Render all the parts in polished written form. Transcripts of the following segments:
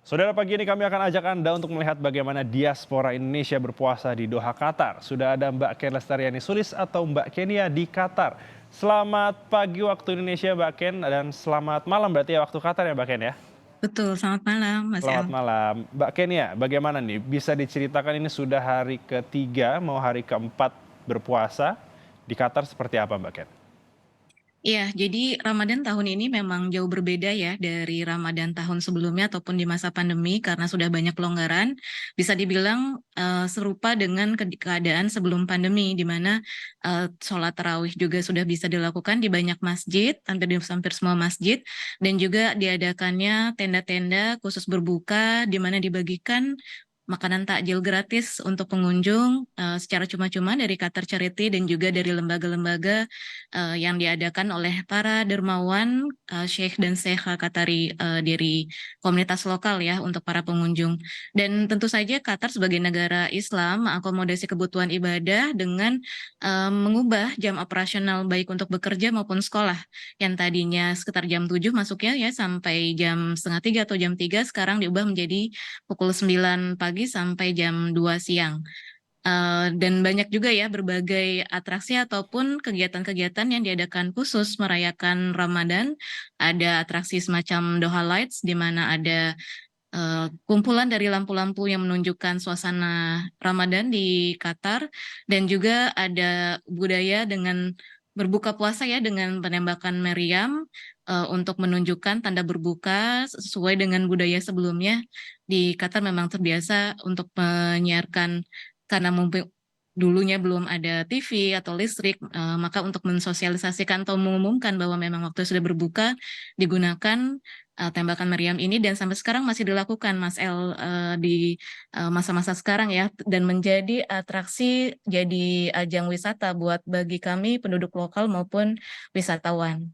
Saudara, pagi ini kami akan ajak Anda untuk melihat bagaimana diaspora Indonesia berpuasa di Doha, Qatar. Sudah ada Mbak Ken Lestariani Sulis atau Mbak Kenia di Qatar. Selamat pagi waktu Indonesia Mbak Ken, dan selamat malam berarti ya waktu Qatar ya Mbak Ken ya. Betul, selamat malam Mas Selamat El. malam. Mbak Kenia, bagaimana nih? Bisa diceritakan ini sudah hari ketiga, mau hari keempat berpuasa. Di Qatar seperti apa Mbak Ken? Iya, jadi Ramadan tahun ini memang jauh berbeda ya dari Ramadan tahun sebelumnya ataupun di masa pandemi karena sudah banyak pelonggaran. Bisa dibilang serupa dengan keadaan sebelum pandemi di mana sholat tarawih juga sudah bisa dilakukan di banyak masjid, hampir semua masjid, dan juga diadakannya tenda-tenda khusus berbuka di mana dibagikan makanan takjil gratis untuk pengunjung secara cuma-cuma dari Qatar Charity dan juga dari lembaga-lembaga yang diadakan oleh para dermawan, Syekh dan Syekha Qatari dari komunitas lokal ya untuk para pengunjung. Dan tentu saja Qatar sebagai negara Islam mengakomodasi kebutuhan ibadah dengan mengubah jam operasional baik untuk bekerja maupun sekolah yang tadinya sekitar jam 7 masuknya ya sampai jam setengah 3 atau jam 3 sekarang diubah menjadi pukul 9 pagi sampai jam 2 siang. Dan banyak juga ya berbagai atraksi ataupun kegiatan-kegiatan yang diadakan khusus merayakan Ramadan. Ada atraksi semacam Doha Lights di mana ada kumpulan dari lampu-lampu yang menunjukkan suasana Ramadan di Qatar dan juga ada budaya dengan berbuka puasa ya dengan penembakan meriam untuk menunjukkan tanda berbuka sesuai dengan budaya sebelumnya. Di Qatar memang terbiasa untuk menyiarkan karena mumpung dulunya belum ada TV atau listrik, maka untuk mensosialisasikan atau mengumumkan bahwa memang waktu sudah berbuka digunakan tembakan meriam ini dan sampai sekarang masih dilakukan Mas El di masa-masa sekarang ya dan menjadi atraksi jadi ajang wisata buat bagi kami penduduk lokal maupun wisatawan.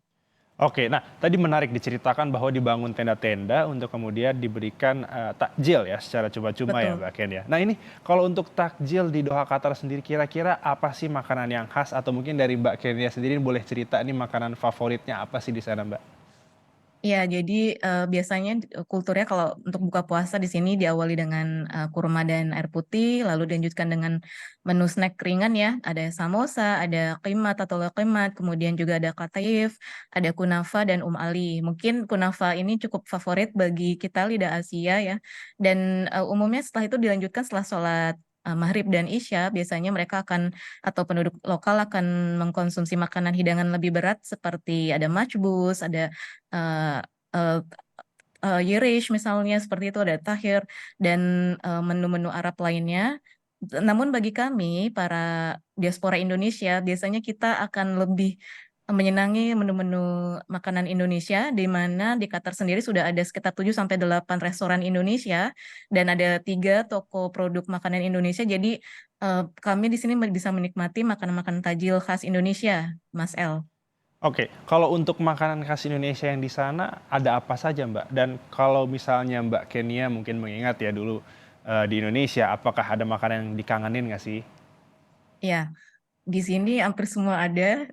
Oke, nah tadi menarik diceritakan bahwa dibangun tenda-tenda untuk kemudian diberikan takjil ya secara cuma-cuma ya Betul. Mbak Ken ya. Nah ini kalau untuk takjil di Doha Qatar sendiri kira-kira apa sih makanan yang khas, atau mungkin dari Mbak Kenia sendiri boleh cerita ini makanan favoritnya apa sih di sana Mbak? Iya, jadi, biasanya kulturnya kalau untuk buka puasa di sini diawali dengan, kurma dan air putih, lalu dilanjutkan dengan menu snack ringan ya, ada samosa, ada qimat atau leqimat, kemudian juga ada qataif, ada kunafa dan ali. Mungkin kunafa ini cukup favorit bagi kita lidah Asia ya, dan, umumnya setelah itu dilanjutkan setelah sholat, maghrib dan isya, biasanya mereka akan atau penduduk lokal akan mengkonsumsi makanan hidangan lebih berat seperti ada majbus, ada eee eee Yirish misalnya seperti itu, ada tahir dan, menu-menu Arab lainnya. Namun bagi kami para diaspora Indonesia, biasanya kita akan lebih menyenangi menu-menu makanan Indonesia, di mana di Qatar sendiri sudah ada sekitar 7 sampai 8 restoran Indonesia dan ada 3 toko produk makanan Indonesia. Jadi, kami di sini bisa menikmati makanan-makanan tajil khas Indonesia, Mas El. Oke, kalau untuk makanan khas Indonesia yang di sana ada apa saja Mbak? Dan kalau misalnya Mbak Kenia mungkin mengingat ya dulu di Indonesia, apakah ada makanan yang dikangenin nggak sih? Iya. Di sini hampir semua ada,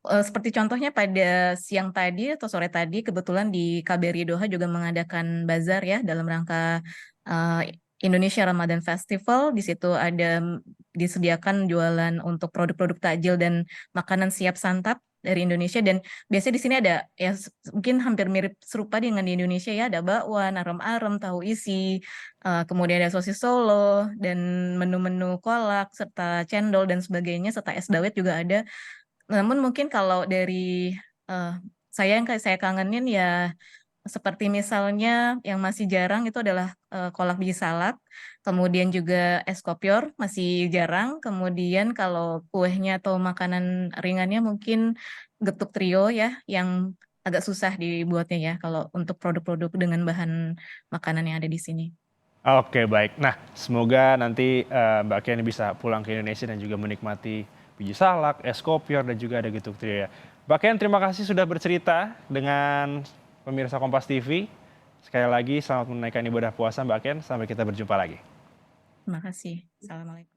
seperti contohnya pada siang tadi atau sore tadi kebetulan di KBRI Doha juga mengadakan bazar ya dalam rangka, Indonesia Ramadan Festival. Di situ ada disediakan jualan untuk produk-produk takjil dan makanan siap santap dari Indonesia dan biasanya di sini ada ya mungkin hampir mirip serupa dengan di Indonesia ya, ada bakwan, arem-arem, tahu isi, kemudian ada sosis Solo dan menu-menu kolak serta cendol dan sebagainya serta es dawet juga ada. Namun mungkin kalau dari, eee, saya kangenin ya seperti misalnya yang masih jarang itu adalah, kolak biji salak, kemudian juga es kopior masih jarang, kemudian kalau kuehnya atau makanan ringannya mungkin getuk trio ya yang agak susah dibuatnya ya kalau untuk produk-produk dengan bahan makanan yang ada di sini. Oke, baik. Nah, semoga nanti Mbak Kenia bisa pulang ke Indonesia dan juga menikmati biji salak, es kopior, dan juga ada getuk trio ya. Mbak Ken, terima kasih sudah bercerita dengan pemirsa Kompas TV. Sekali lagi selamat menunaikan ibadah puasa Mbak Ken, sampai kita berjumpa lagi. Terima kasih. Assalamualaikum.